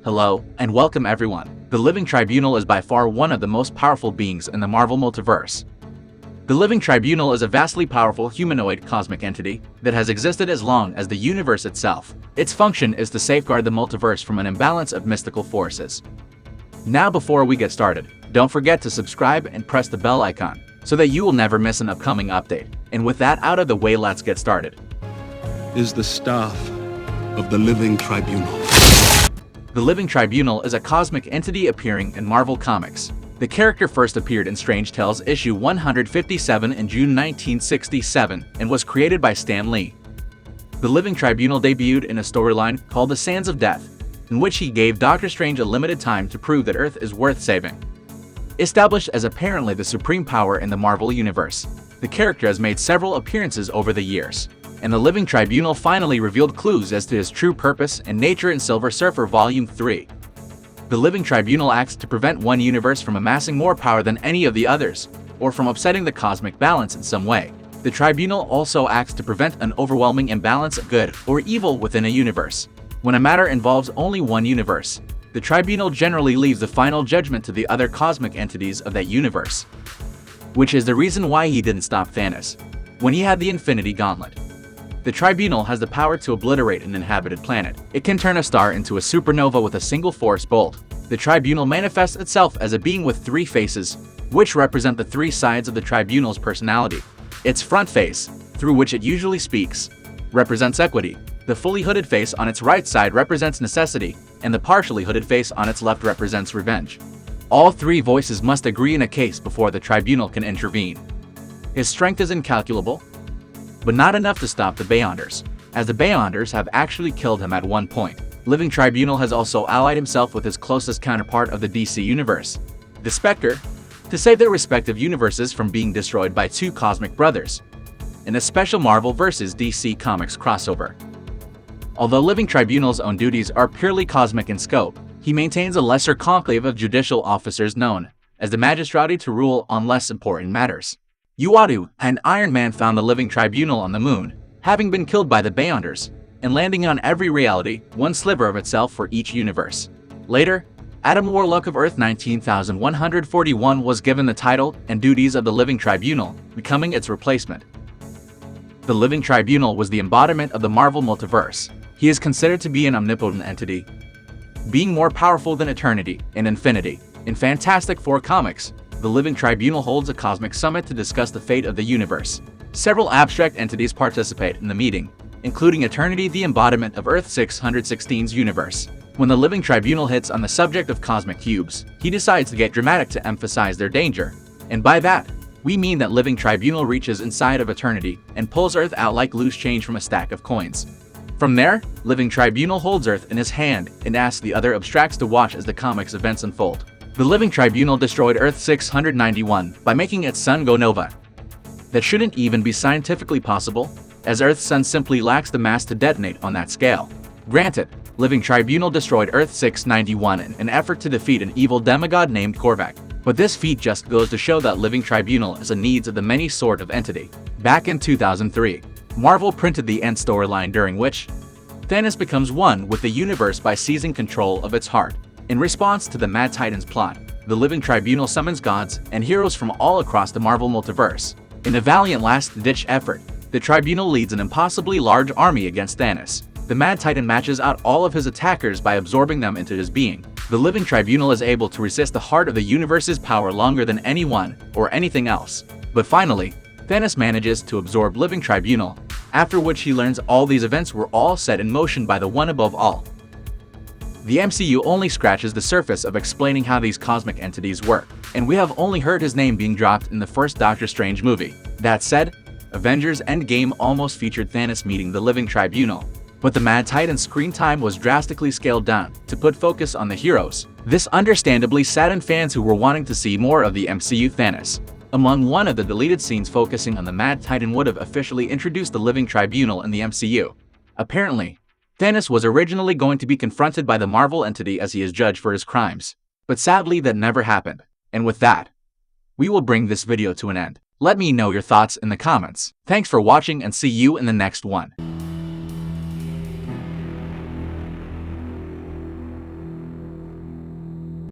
Hello, and welcome everyone. The Living Tribunal is by far one of the most powerful beings in the Marvel Multiverse. The Living Tribunal is a vastly powerful humanoid cosmic entity that has existed as long as the universe itself. Its function is to safeguard the multiverse from an imbalance of mystical forces. Now before we get started, don't forget to subscribe and press the bell icon so that you will never miss an upcoming update. And with that out of the way, let's get started. Is the staff of the Living Tribunal. The Living Tribunal is a cosmic entity appearing in Marvel Comics. The character first appeared in Strange Tales issue 157 in June 1967 and was created by Stan Lee. The Living Tribunal debuted in a storyline called The Sands of Death, in which he gave Doctor Strange a limited time to prove that Earth is worth saving. Established as apparently the supreme power in the Marvel Universe, the character has made several appearances over the years, and the Living Tribunal finally revealed clues as to his true purpose and nature in Silver Surfer Volume 3. The Living Tribunal acts to prevent one universe from amassing more power than any of the others, or from upsetting the cosmic balance in some way. The Tribunal also acts to prevent an overwhelming imbalance of good or evil within a universe. When a matter involves only one universe, the Tribunal generally leaves the final judgment to the other cosmic entities of that universe, which is the reason why he didn't stop Thanos when he had the Infinity Gauntlet. The Tribunal has the power to obliterate an inhabited planet. It can turn a star into a supernova with a single force bolt. The Tribunal manifests itself as a being with three faces, which represent the three sides of the Tribunal's personality. Its front face, through which it usually speaks, represents equity. The fully hooded face on its right side represents necessity, and the partially hooded face on its left represents revenge. All three voices must agree in a case before the Tribunal can intervene. His strength is incalculable, but not enough to stop the Beyonders, as the Beyonders have actually killed him at one point. Living Tribunal has also allied himself with his closest counterpart of the DC Universe, the Spectre, to save their respective universes from being destroyed by two cosmic brothers, in a special Marvel vs. DC Comics crossover. Although Living Tribunal's own duties are purely cosmic in scope, he maintains a lesser conclave of judicial officers known as the Magistrati to rule on less important matters. Uatu and Iron Man found the Living Tribunal on the moon, having been killed by the Beyonders, and landing on every reality, one sliver of itself for each universe. Later, Adam Warlock of Earth 19141 was given the title and duties of the Living Tribunal, becoming its replacement. The Living Tribunal was the embodiment of the Marvel Multiverse. He is considered to be an omnipotent entity, being more powerful than eternity and infinity. In Fantastic Four comics, the Living Tribunal holds a cosmic summit to discuss the fate of the universe. Several abstract entities participate in the meeting, including Eternity, the embodiment of Earth 616's universe. When the Living Tribunal hits on the subject of cosmic cubes, he decides to get dramatic to emphasize their danger. And by that, we mean that Living Tribunal reaches inside of Eternity and pulls Earth out like loose change from a stack of coins. From there, Living Tribunal holds Earth in his hand and asks the other abstracts to watch as the comics events unfold. The Living Tribunal destroyed Earth 691 by making its sun go nova. That shouldn't even be scientifically possible, as Earth's sun simply lacks the mass to detonate on that scale. Granted, Living Tribunal destroyed Earth 691 in an effort to defeat an evil demigod named Korvac, but this feat just goes to show that Living Tribunal is a needs of the many sort of entity. Back in 2003, Marvel printed the End storyline during which Thanos becomes one with the universe by seizing control of its heart. In response to the Mad Titans plot, the Living Tribunal summons gods and heroes from all across the Marvel Multiverse. In a valiant last-ditch effort, the Tribunal leads an impossibly large army against Thanos. The Mad Titan matches out all of his attackers by absorbing them into his being. The Living Tribunal is able to resist the heart of the universe's power longer than anyone or anything else. But finally, Thanos manages to absorb Living Tribunal, after which he learns all these events were all set in motion by the one above all. The MCU only scratches the surface of explaining how these cosmic entities work, and we have only heard his name being dropped in the first Doctor Strange movie. That said, Avengers Endgame almost featured Thanos meeting the Living Tribunal, but the Mad Titan's screen time was drastically scaled down to put focus on the heroes. This understandably saddened fans who were wanting to see more of the MCU Thanos. Among one of the deleted scenes focusing on the Mad Titan would have officially introduced the Living Tribunal in the MCU. Apparently, Thanos was originally going to be confronted by the Marvel entity as he is judged for his crimes, but sadly that never happened. And with that, we will bring this video to an end. Let me know your thoughts in the comments. Thanks for watching and see you in the next one.